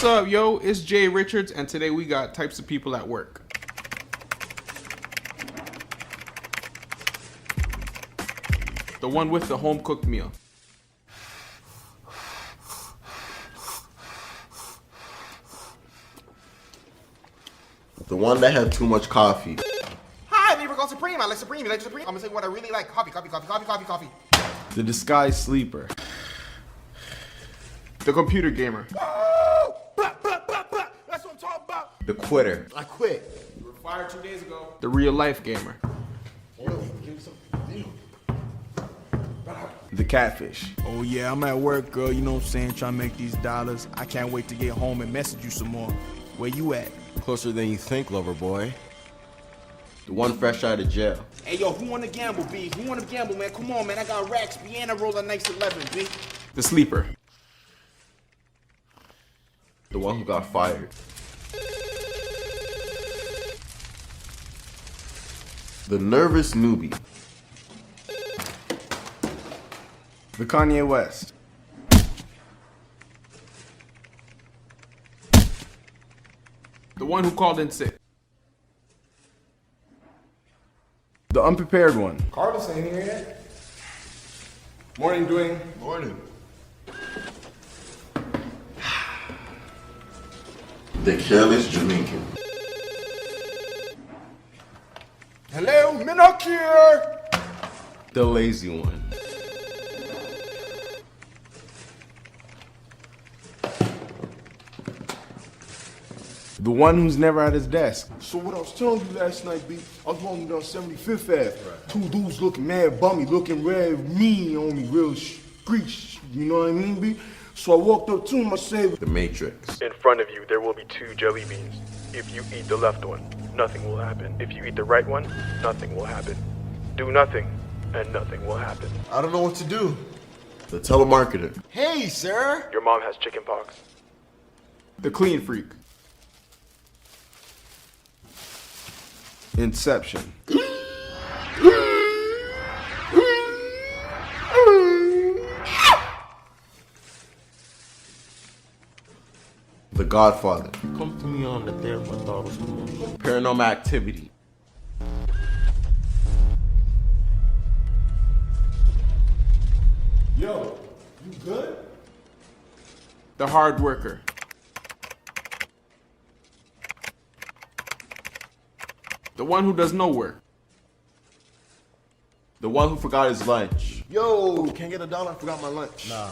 What's up, yo? It's Jay Richards, and today we got types of people at work. The one with the home-cooked meal. The one that had too much coffee. Hi, neighbor called Supreme. I like Supreme. You like Supreme? I'm gonna say what I really like. Coffee, coffee, coffee, coffee, coffee, coffee. The disguised sleeper. The computer gamer. Oh! That's what I'm talking about. The quitter. I quit. You were fired 2 days ago. The real-life gamer. The catfish. Oh yeah, I'm at work, girl, you know what I'm saying, trying to make these dollars. I can't wait to get home and message you some more. Where you at? Closer than you think, lover boy. The one fresh out of jail. Hey, yo, who wanna gamble, B? Who wanna gamble, man? Come on, man. I got racks, B, and I roll a nice 11, B. The sleeper. The one who got fired. The nervous newbie. The Kanye West. The one who called in sick. The unprepared one. Carlos ain't here yet. Morning, Dwayne. Morning. The careless Jamaican. Hello, Minnock here. The lazy one. The one who's never at his desk. So what I was telling you last night, B, I was walking down 75th Ave. Two dudes looking mad bummy, looking red mean on me, real screech, you know what I mean, B? So I walked up to him, I said, The Matrix. In front of you, there will be 2 jelly beans. If you eat the left one, nothing will happen. If you eat the right one, nothing will happen. Do nothing, and nothing will happen. I don't know what to do. The telemarketer. Hey, sir. Your mom has chicken pox. The clean freak. Inception. The Godfather. Come to me on the day of my daughter's coming. Paranormal Activity. yo, you good? The hard worker. The one who does no work. The one who forgot his lunch. Yo, can't get $1. I forgot my lunch. Nah.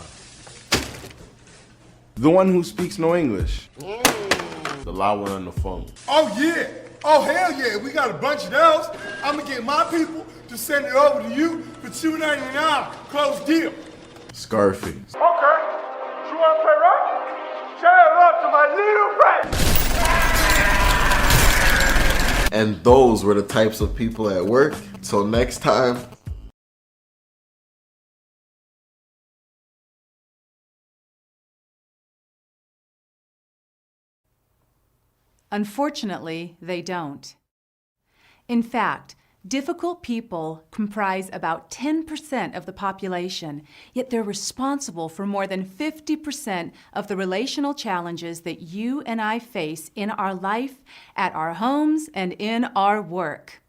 The one who speaks no English. The loud one on the phone. Oh yeah, oh hell yeah, we got a bunch of those. I'm gonna get my people to send it over to you for $2.99, close deal. Scarface. Okay, you wanna play rough? Shout out to my little friend. And those were the types of people at work. Till next time. Unfortunately, they don't. In fact, difficult people comprise about 10% of the population, yet they're responsible for more than 50% of the relational challenges that you and I face in our life, at our homes, and in our work.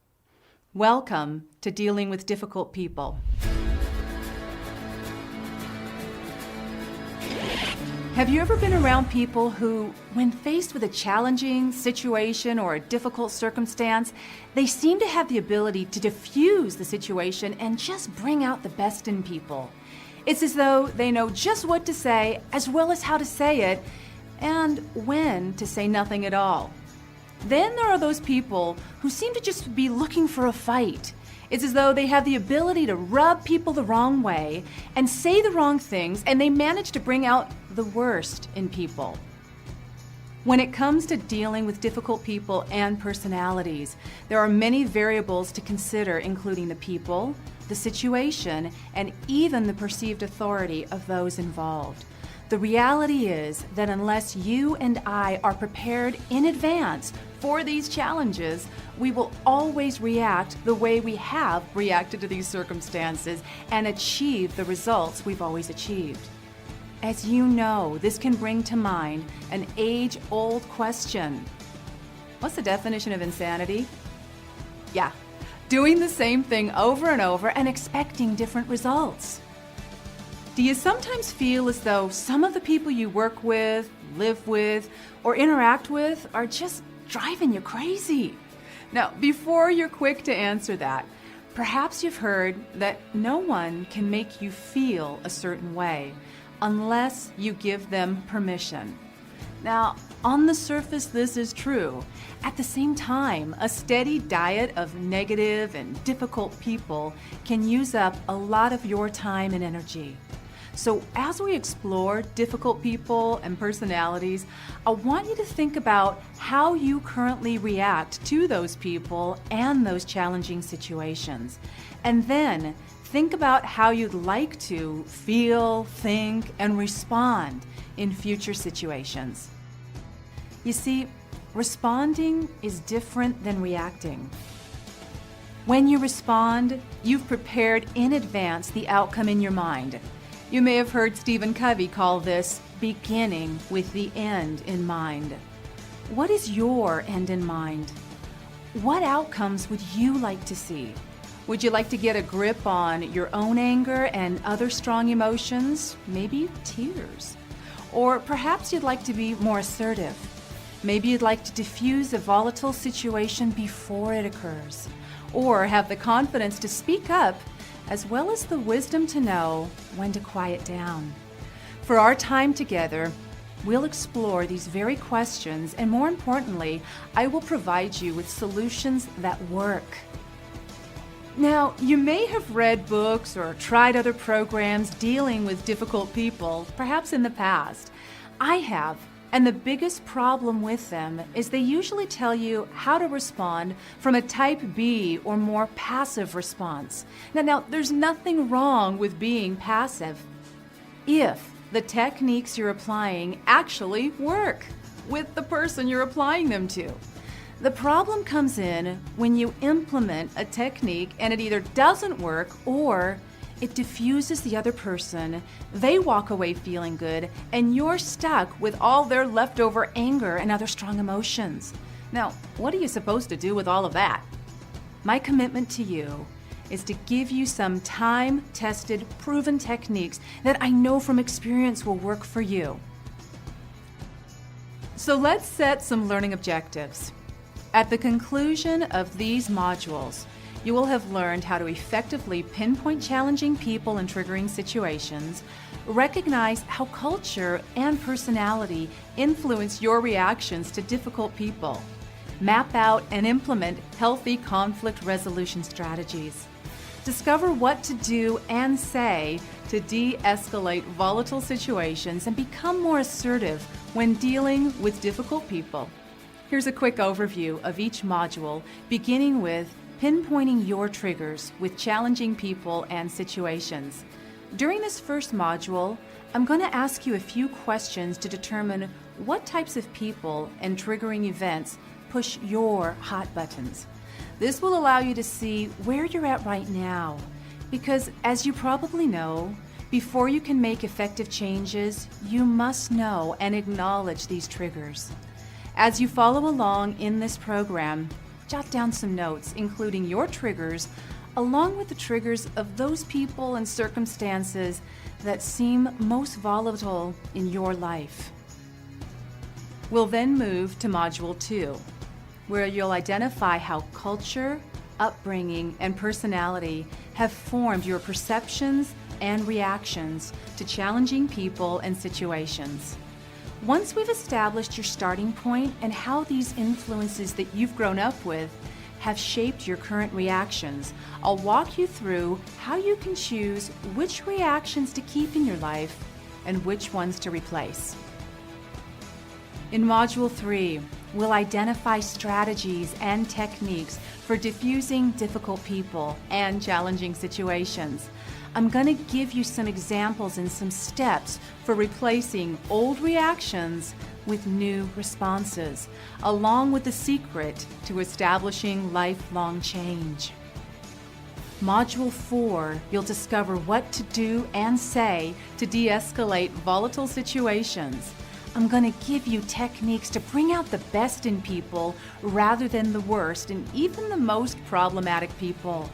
Welcome to Dealing with Difficult People. Have you ever been around people who, when faced with a challenging situation or a difficult circumstance, they seem to have the ability to diffuse the situation and just bring out the best in people? It's as though they know just what to say as well as how to say it and when to say nothing at all. Then there are those people who seem to just be looking for a fight. It's as though they have the ability to rub people the wrong way and say the wrong things, and they manage to bring out the worst in people. When it comes to dealing with difficult people and personalities, there are many variables to consider, including the people, the situation, and even the perceived authority of those involved. The reality is that unless you and I are prepared in advance for these challenges, we will always react the way we have reacted to these circumstances and achieve the results we've always achieved. As you know, this can bring to mind an age-old question. What's the definition of insanity? Yeah, doing the same thing over and over and expecting different results. Do you sometimes feel as though some of the people you work with, live with, or interact with are just driving you crazy? Now, before you're quick to answer that, perhaps you've heard that no one can make you feel a certain way unless you give them permission. Now, on the surface, this is true. At the same time, a steady diet of negative and difficult people can use up a lot of your time and energy. So as we explore difficult people and personalities, I want you to think about how you currently react to those people and those challenging situations. And then think about how you'd like to feel, think, and respond in future situations. You see, responding is different than reacting. When you respond, you've prepared in advance the outcome in your mind. You may have heard Stephen Covey call this beginning with the end in mind. What is your end in mind? What outcomes would you like to see? Would you like to get a grip on your own anger and other strong emotions, maybe tears? Or perhaps you'd like to be more assertive. Maybe you'd like to diffuse a volatile situation before it occurs, or have the confidence to speak up, as well as the wisdom to know when to quiet down. For our time together, we'll explore these very questions, and more importantly, I will provide you with solutions that work. Now, you may have read books or tried other programs dealing with difficult people, perhaps in the past. I have. And the biggest problem with them is they usually tell you how to respond from a type B or more passive response. Now, there's nothing wrong with being passive if the techniques you're applying actually work with the person you're applying them to. The problem comes in when you implement a technique and it either doesn't work or it diffuses the other person, they walk away feeling good, and you're stuck with all their leftover anger and other strong emotions. Now, what are you supposed to do with all of that? My commitment to you is to give you some time-tested, proven techniques that I know from experience will work for you. So let's set some learning objectives. At the conclusion of these modules, you will have learned how to effectively pinpoint challenging people and triggering situations, recognize how culture and personality influence your reactions to difficult people, map out and implement healthy conflict resolution strategies, discover what to do and say to de-escalate volatile situations, and become more assertive when dealing with difficult people. Here's a quick overview of each module, beginning with pinpointing your triggers with challenging people and situations. During this first module, I'm going to ask you a few questions to determine what types of people and triggering events push your hot buttons. This will allow you to see where you're at right now, because as you probably know, before you can make effective changes, you must know and acknowledge these triggers. As you follow along in this program, jot down some notes, including your triggers, along with the triggers of those people and circumstances that seem most volatile in your life. We'll then move to Module 2, where you'll identify how culture, upbringing, and personality have formed your perceptions and reactions to challenging people and situations. Once we've established your starting point and how these influences that you've grown up with have shaped your current reactions, I'll walk you through how you can choose which reactions to keep in your life and which ones to replace. In Module 3, we'll identify strategies and techniques for diffusing difficult people and challenging situations. I'm going to give you some examples and some steps for replacing old reactions with new responses, along with the secret to establishing lifelong change. Module 4, you'll discover what to do and say to de-escalate volatile situations. I'm going to give you techniques to bring out the best in people rather than the worst in even the most problematic people.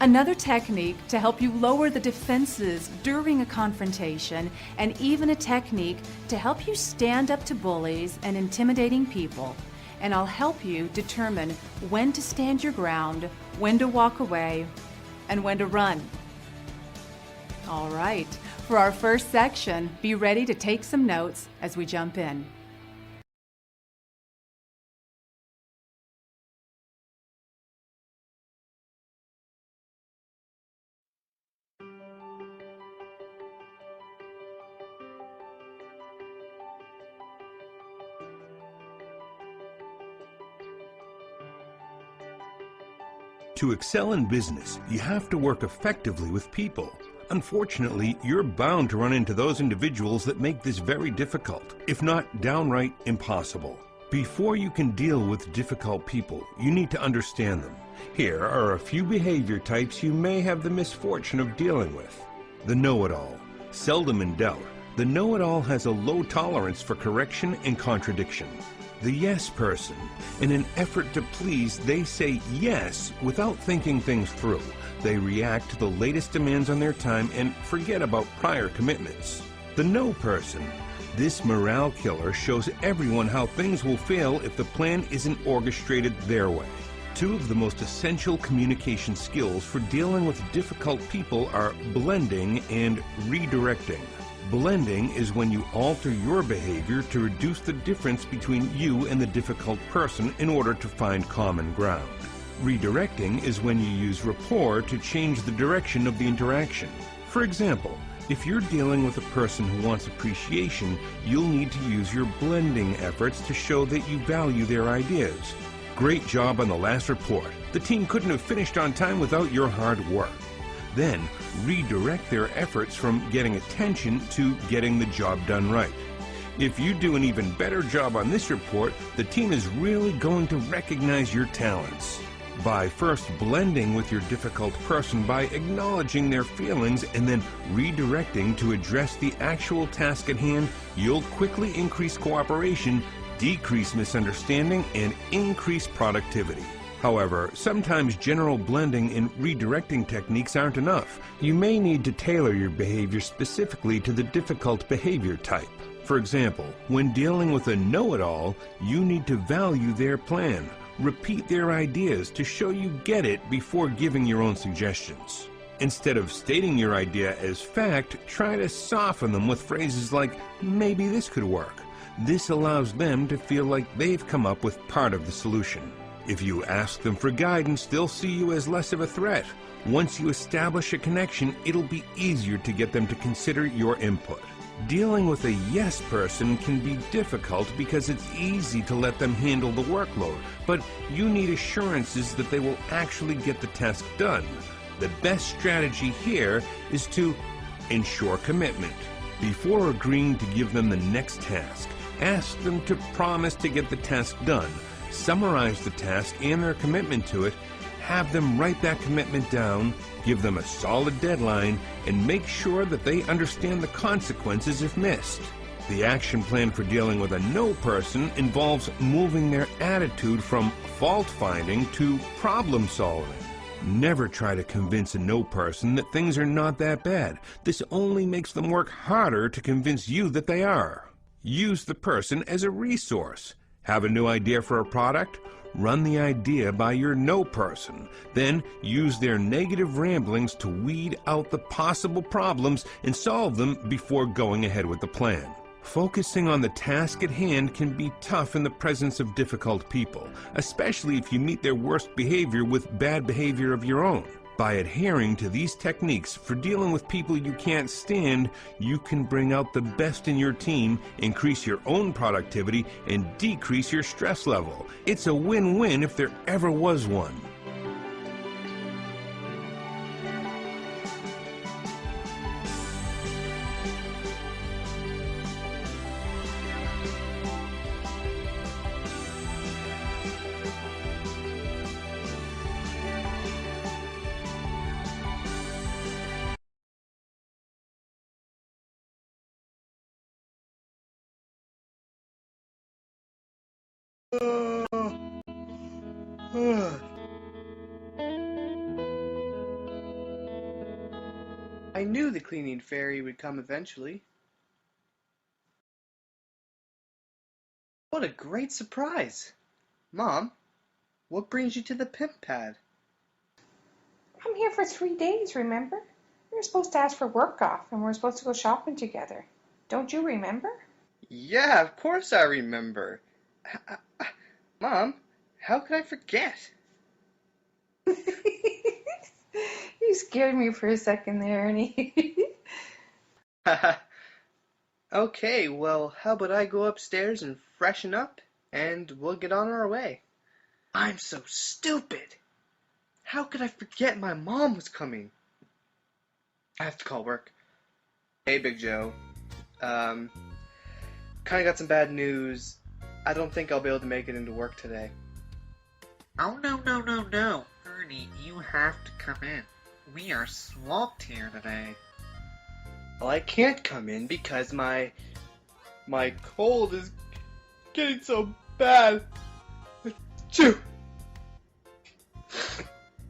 Another technique to help you lower the defenses during a confrontation, and even a technique to help you stand up to bullies and intimidating people. And I'll help you determine when to stand your ground, when to walk away, and when to run. All right, for our first section, be ready to take some notes as we jump in. To excel in business, you have to work effectively with people. Unfortunately, you're bound to run into those individuals that make this very difficult, if not downright impossible. Before you can deal with difficult people, you need to understand them. Here are a few behavior types you may have the misfortune of dealing with. The know-it-all. Seldom in doubt, the know-it-all has a low tolerance for correction and contradiction. The yes person. In an effort to please, they say yes without thinking things through. They react to the latest demands on their time and forget about prior commitments. The no person. This morale killer shows everyone how things will fail if the plan isn't orchestrated their way. Two of the most essential communication skills for dealing with difficult people are blending and redirecting. Blending is when you alter your behavior to reduce the difference between you and the difficult person in order to find common ground. Redirecting is when you use rapport to change the direction of the interaction. For example, if you're dealing with a person who wants appreciation, you'll need to use your blending efforts to show that you value their ideas. Great job on the last report. The team couldn't have finished on time without your hard work. Then, redirect their efforts from getting attention to getting the job done right. If you do an even better job on this report, the team is really going to recognize your talents. By first blending with your difficult person by acknowledging their feelings and then redirecting to address the actual task at hand, you'll quickly increase cooperation, decrease misunderstanding, and increase productivity. However, sometimes general blending and redirecting techniques aren't enough. You may need to tailor your behavior specifically to the difficult behavior type. For example, when dealing with a know-it-all, you need to value their plan. Repeat their ideas to show you get it before giving your own suggestions. Instead of stating your idea as fact, try to soften them with phrases like, maybe this could work. This allows them to feel like they've come up with part of the solution. If you ask them for guidance, they'll see you as less of a threat. Once you establish a connection, it'll be easier to get them to consider your input. Dealing with a yes person can be difficult because it's easy to let them handle the workload, but you need assurances that they will actually get the task done. The best strategy here is to ensure commitment. Before agreeing to give them the next task, ask them to promise to get the task done. Summarize the task and their commitment to it, have them write that commitment down, give them a solid deadline, and make sure that they understand the consequences if missed. The action plan for dealing with a no person involves moving their attitude from fault-finding to problem-solving. Never try to convince a no person that things are not that bad. This only makes them work harder to convince you that they are. Use the person as a resource. Have a new idea for a product? Run the idea by your no person. Then use their negative ramblings to weed out the possible problems and solve them before going ahead with the plan. Focusing on the task at hand can be tough in the presence of difficult people, especially if you meet their worst behavior with bad behavior of your own. By adhering to these techniques for dealing with people you can't stand, you can bring out the best in your team, increase your own productivity, and decrease your stress level. It's a win-win if there ever was one. I knew the cleaning fairy would come eventually. What a great surprise! Mom, what brings you to the pimp pad? I'm here for 3 days, remember? We were supposed to ask for work off, and we were supposed to go shopping together. Don't you remember? Yeah, of course I remember. Mom, how could I forget? You scared me for a second there, Ernie. Okay, well, how about I go upstairs and freshen up, and we'll get on our way. I'm so stupid. How could I forget my mom was coming? I have to call work. Hey, Big Joe. Kinda got some bad news. I don't think I'll be able to make it into work today. Oh, no. Ernie, you have to come in. We are swamped here today. Well, I can't come in because my cold is getting so bad. Achoo!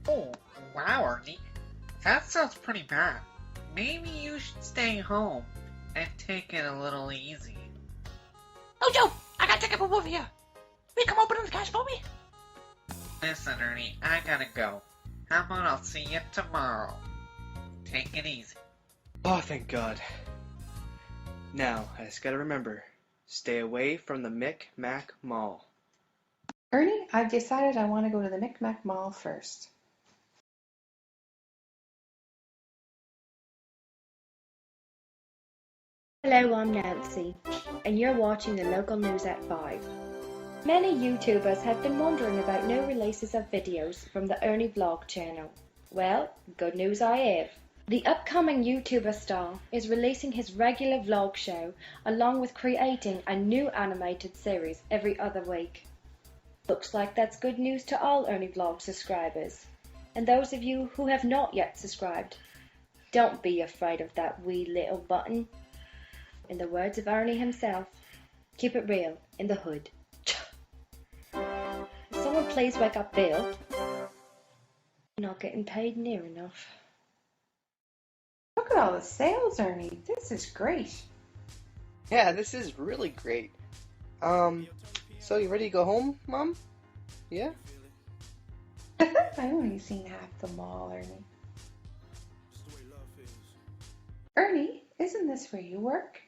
Oh, wow, Ernie. That sounds pretty bad. Maybe you should stay home and take it a little easy. Oh, Joe, I got a ticket for both of you. Will you come open the cash for me? Listen, Ernie, I gotta go. How about I'll see you tomorrow? Take it easy. Oh, thank God. Now, I just gotta remember, stay away from the Micmac Mall. Ernie, I've decided I want to go to the Micmac Mall first. Hello, I'm Nancy, and you're watching the local news at 5. Many YouTubers have been wondering about new releases of videos from the Ernie Vlog channel. Well, good news I have. The upcoming YouTuber star is releasing his regular vlog show along with creating a new animated series every other week. Looks like that's good news to all Ernie Vlog subscribers. And those of you who have not yet subscribed, don't be afraid of that wee little button. In the words of Ernie himself, keep it real in the hood. Someone please wake up Bill. You're not getting paid near enough. Look at all the sales, Ernie. This is great. Yeah, this is really great. So you ready to go home, Mom? Yeah? I've only seen half the mall, Ernie. Ernie, isn't this where you work?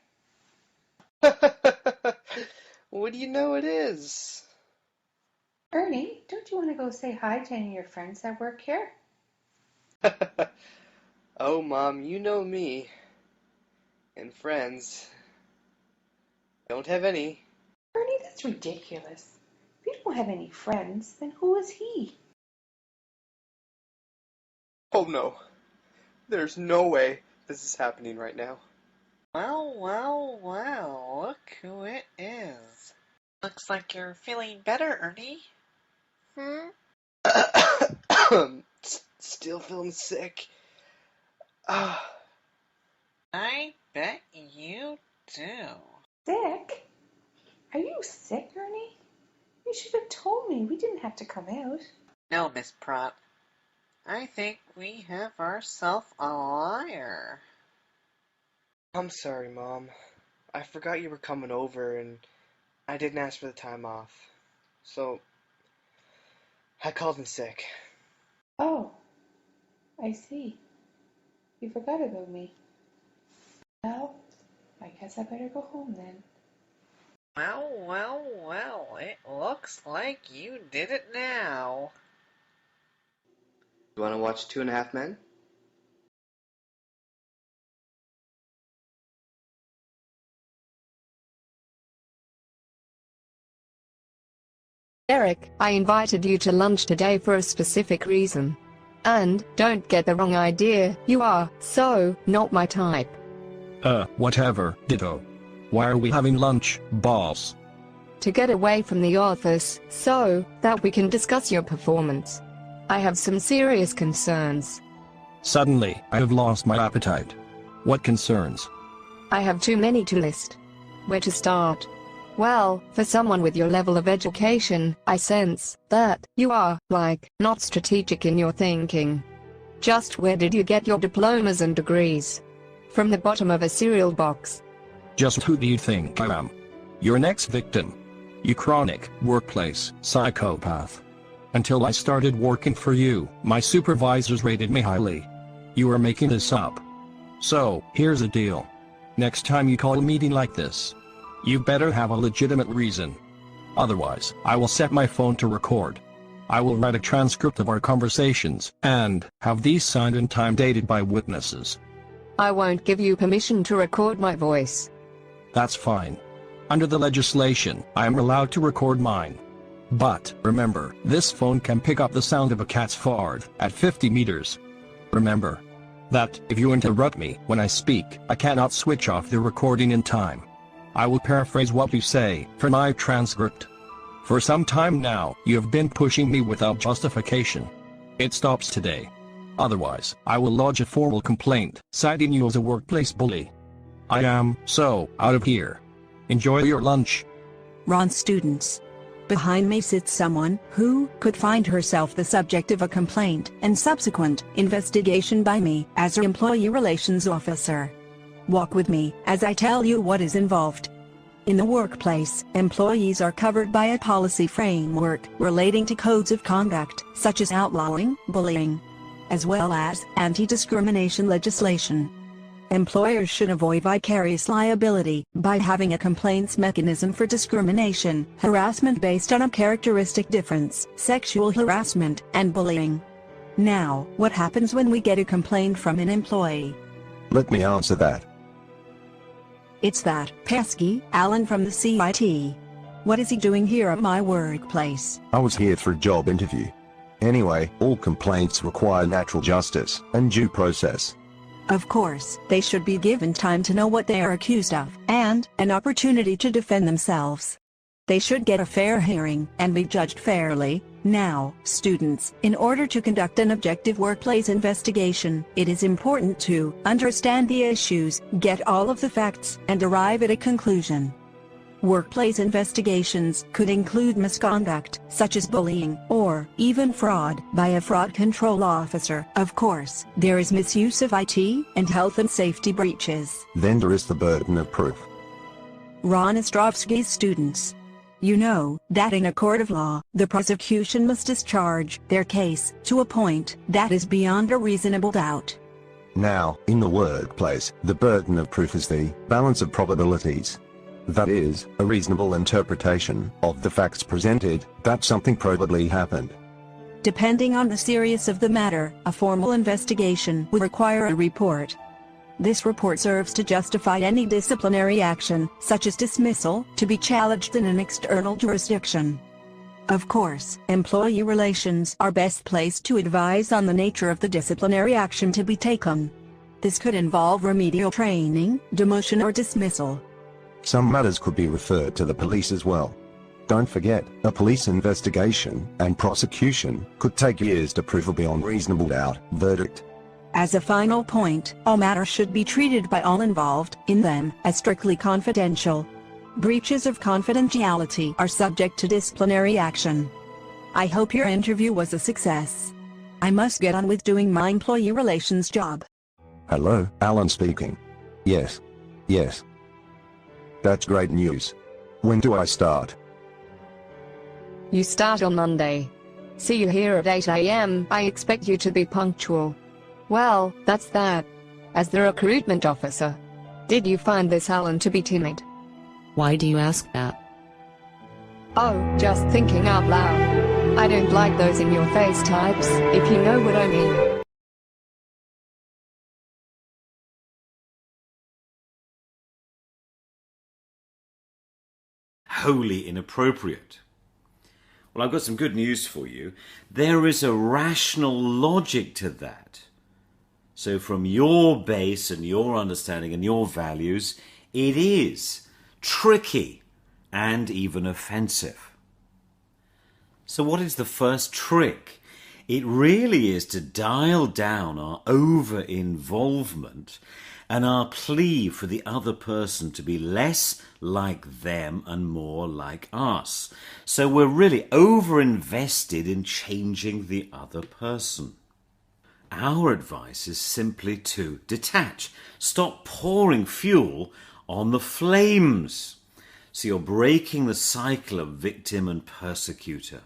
What do you know it is? Ernie, don't you want to go say hi to any of your friends that work here? Oh, Mom, you know me. And friends. Don't have any. Ernie, that's ridiculous. If you don't have any friends, then who is he? Oh, no. There's no way this is happening right now. Well, look who it is. Looks like you're feeling better, Ernie. Still feeling sick. I bet you do. Sick? Are you sick, Ernie? You should have told me. We didn't have to come out. No, Miss Pratt. I think we have ourselves a liar. I'm sorry, Mom. I forgot you were coming over, and I didn't ask for the time off. So, I called in sick. Oh, I see. You forgot about me. Well, I guess I better go home then. Well, it looks like you did it now. You want to watch 2.5 Men? Eric, I invited you to lunch today for a specific reason. And, don't get the wrong idea, you are so not my type. Whatever, ditto. Why are we having lunch, boss? To get away from the office, so that we can discuss your performance. I have some serious concerns. Suddenly, I have lost my appetite. What concerns? I have too many to list. Where to start? Well, for someone with your level of education, I sense that you are, like, not strategic in your thinking. Just where did you get your diplomas and degrees? From the bottom of a cereal box. Just who do you think I am? Your next victim. You chronic workplace psychopath. Until I started working for you, my supervisors rated me highly. You are making this up. So, here's the deal. Next time you call a meeting like this, you better have a legitimate reason. Otherwise, I will set my phone to record. I will write a transcript of our conversations, and have these signed and time-dated by witnesses. I won't give you permission to record my voice. That's fine. Under the legislation, I am allowed to record mine. But, remember, this phone can pick up the sound of a cat's fart at 50 meters. Remember that, if you interrupt me when I speak, I cannot switch off the recording in time. I will paraphrase what you say for my transcript. For some time now, you have been pushing me without justification. It stops today. Otherwise, I will lodge a formal complaint, citing you as a workplace bully. I am, so, out of here. Enjoy your lunch. Ron students. Behind me sits someone who could find herself the subject of a complaint and subsequent investigation by me as her employee relations officer. Walk with me as I tell you what is involved. In the workplace, employees are covered by a policy framework relating to codes of conduct, such as outlawing bullying, as well as anti-discrimination legislation. Employers should avoid vicarious liability by having a complaints mechanism for discrimination, harassment based on a characteristic difference, sexual harassment, and bullying. Now, what happens when we get a complaint from an employee? Let me answer that. It's that pesky Alan from the CIT. What is he doing here at my workplace? I was here for a job interview. Anyway, all complaints require natural justice and due process. Of course, they should be given time to know what they are accused of, and an opportunity to defend themselves. They should get a fair hearing and be judged fairly. Now, students, in order to conduct an objective workplace investigation, it is important to understand the issues, get all of the facts, and arrive at a conclusion. Workplace investigations could include misconduct, such as bullying, or even fraud, by a fraud control officer. Of course, there is misuse of IT, and health and safety breaches. Then there is the burden of proof. Ron Ostrovsky's students. You know that in a court of law, the prosecution must discharge their case to a point that is beyond a reasonable doubt. Now, in the workplace, the burden of proof is the balance of probabilities. That is, a reasonable interpretation of the facts presented that something probably happened. Depending on the seriousness of the matter, a formal investigation would require a report. This report serves to justify any disciplinary action, such as dismissal, to be challenged in an external jurisdiction. Of course, employee relations are best placed to advise on the nature of the disciplinary action to be taken. This could involve remedial training, demotion, or dismissal. Some matters could be referred to the police as well. Don't forget, a police investigation and prosecution could take years to prove a beyond reasonable doubt verdict. As a final point, all matters should be treated by all involved in them as strictly confidential. Breaches of confidentiality are subject to disciplinary action. I hope your interview was a success. I must get on with doing my employee relations job. Hello, Alan speaking. Yes. Yes. That's great news. When do I start? You start on Monday. See you here at 8 a.m. I expect you to be punctual. Well, that's that. As the recruitment officer, did you find this Alan to be timid? Why do you ask that? Oh, just thinking out loud. I don't like those in-your-face types, if you know what I mean. Wholly inappropriate. Well, I've got some good news for you. There is a rational logic to that. So from your base and your understanding and your values, it is tricky and even offensive. So what is the first trick? It really is to dial down our over-involvement and our plea for the other person to be less like them and more like us. So we're really over-invested in changing the other person. Our advice is simply to detach. Stop pouring fuel on the flames. So you're breaking the cycle of victim and persecutor.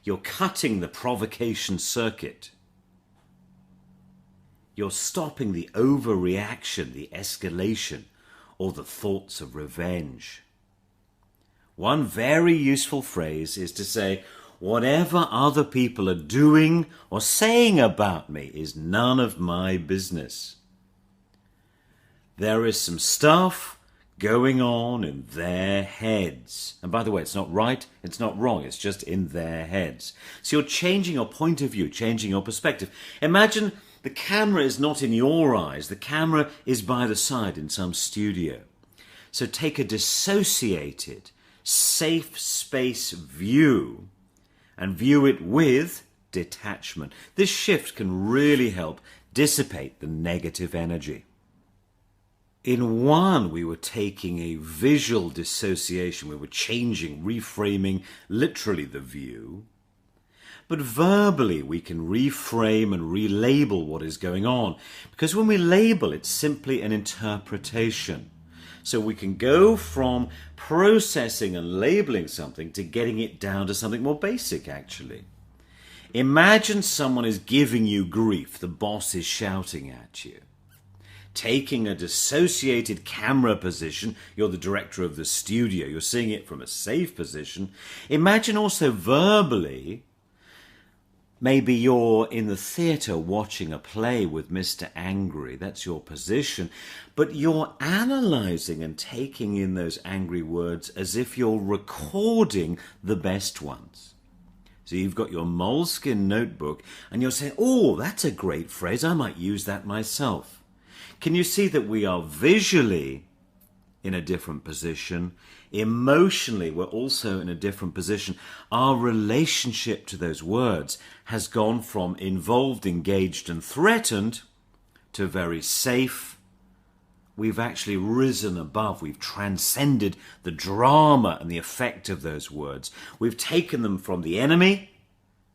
You're cutting the provocation circuit. You're stopping the overreaction, the escalation, or the thoughts of revenge. One very useful phrase is to say, whatever other people are doing or saying about me is none of my business. There is some stuff going on in their heads. And by the way, it's not right, it's not wrong, it's just in their heads. So you're changing your point of view, changing your perspective. Imagine the camera is not in your eyes, the camera is by the side in some studio. So take a dissociated, safe space view and view it with detachment. This shift can really help dissipate the negative energy. In one, we were taking a visual dissociation. We were changing, reframing literally the view. But verbally, we can reframe and relabel what is going on. Because when we label, it's simply an interpretation. So we can go from processing and labeling something to getting it down to something more basic, actually. Imagine someone is giving you grief. The boss is shouting at you. Taking a dissociated camera position, you're the director of the studio, you're seeing it from a safe position. Imagine also verbally, maybe you're in the theatre watching a play with Mr. Angry, that's your position, but you're analysing and taking in those angry words as if you're recording the best ones. So you've got your moleskin notebook and you're saying, oh, that's a great phrase, I might use that myself. Can you see that we are visually in a different position? Emotionally, we're also in a different position. Our relationship to those words has gone from involved, engaged, and threatened to very safe. We've actually risen above. We've transcended the drama and the effect of those words. We've taken them from the enemy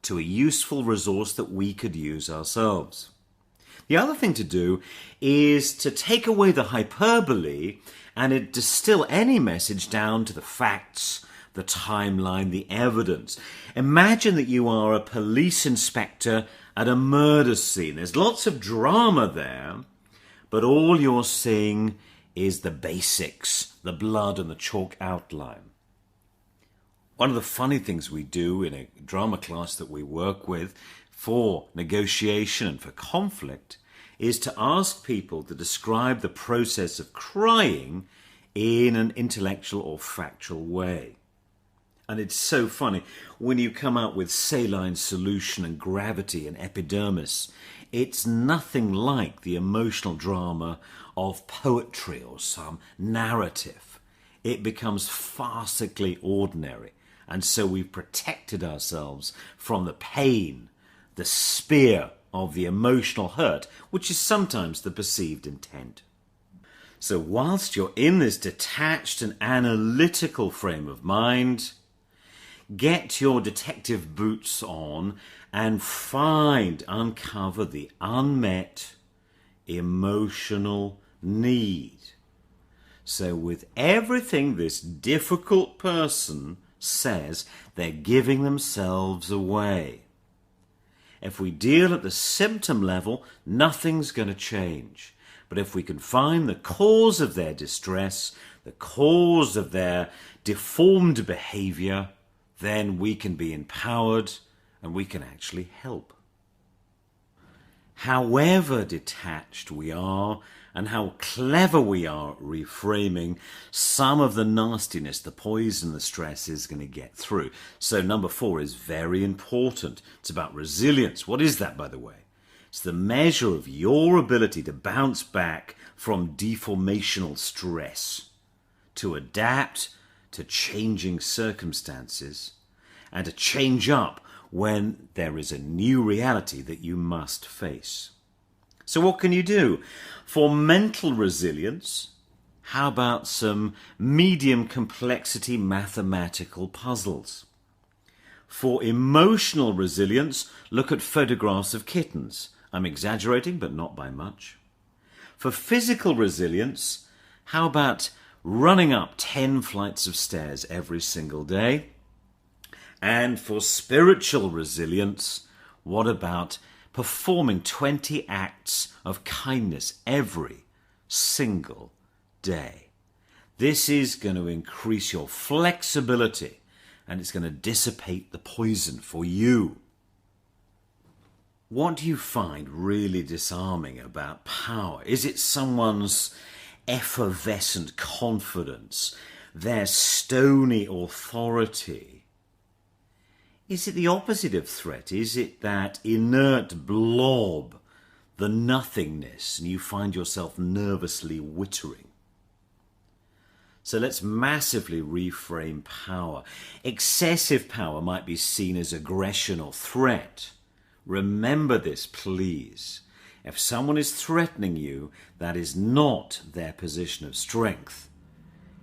to a useful resource that we could use ourselves. The other thing to do is to take away the hyperbole and distill any message down to the facts, the timeline, the evidence. Imagine that you are a police inspector at a murder scene. There's lots of drama there, but all you're seeing is the basics, the blood and the chalk outline. One of the funny things we do in a drama class that we work with for negotiation and for conflict is to ask people to describe the process of crying in an intellectual or factual way. And it's so funny, when you come out with saline solution and gravity and epidermis, it's nothing like the emotional drama of poetry or some narrative. It becomes farcically ordinary. And so we've protected ourselves from the pain, the spear of the emotional hurt, which is sometimes the perceived intent. So whilst you're in this detached and analytical frame of mind, get your detective boots on and uncover the unmet emotional need. So with everything this difficult person says, they're giving themselves away. If we deal at the symptom level, nothing's going to change. But if we can find the cause of their distress, the cause of their deformed behavior, then we can be empowered and we can actually help. However detached we are and how clever we are at reframing, some of the nastiness, the poison, the stress is going to get through. So number 4 is very important. It's about resilience. What is that, by the way? It's the measure of your ability to bounce back from deformational stress, to adapt to changing circumstances, and to change up when there is a new reality that you must face. So what can you do? For mental resilience, how about some medium complexity mathematical puzzles? For emotional resilience, look at photographs of kittens. I'm exaggerating, but not by much. For physical resilience, how about running up 10 flights of stairs every single day? And for spiritual resilience, what about performing 20 acts of kindness every single day? This is going to increase your flexibility and it's going to dissipate the poison for you. What do you find really disarming about power? Is it someone's effervescent confidence, their stony authority? Is it the opposite of threat? Is it that inert blob, the nothingness, and you find yourself nervously wittering? So let's massively reframe power. Excessive power might be seen as aggression or threat. Remember this, please. If someone is threatening you, that is not their position of strength.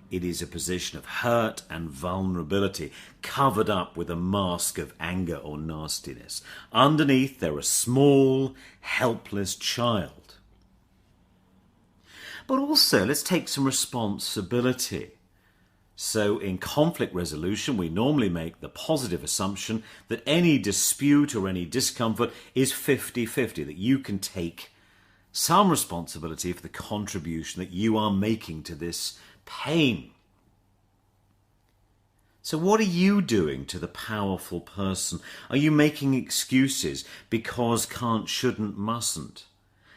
It is a position of hurt and vulnerability, covered up with a mask of anger or nastiness. Underneath, they're a small, helpless child. But also, let's take some responsibility. So in conflict resolution, we normally make the positive assumption that any dispute or any discomfort is 50-50, that you can take some responsibility for the contribution that you are making to this pain. So what are you doing to the powerful person? Are you making excuses because can't, shouldn't, mustn't?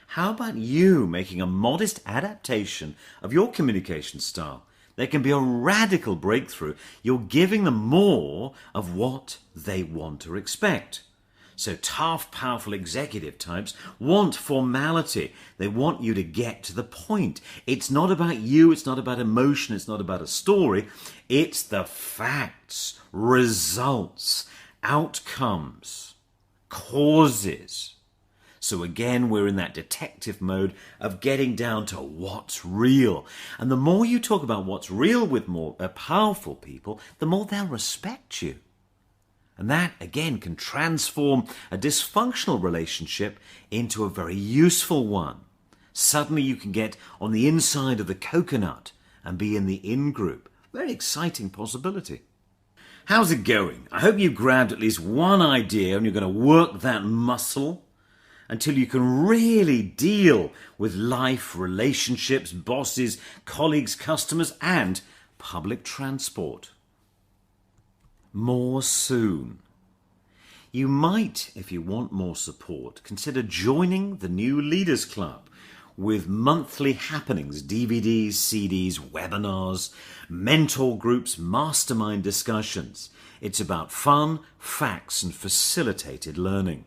How about you making a modest adaptation of your communication style? There can be a radical breakthrough. You're giving them more of what they want or expect. So tough, powerful executive types want formality. They want you to get to the point. It's not about you. It's not about emotion. It's not about a story. It's the facts, results, outcomes, causes. So again, we're in that detective mode of getting down to what's real. And the more you talk about what's real with more powerful people, the more they'll respect you. And that, again, can transform a dysfunctional relationship into a very useful one. Suddenly you can get on the inside of the coconut and be in the in-group. Very exciting possibility. How's it going? I hope you've grabbed at least one idea and you're going to work that muscle until you can really deal with life, relationships, bosses, colleagues, customers, and public transport. More soon. You might, if you want more support, consider joining the new Leaders Club with monthly happenings, DVDs, CDs, webinars, mentor groups, mastermind discussions. It's about fun, facts, and facilitated learning.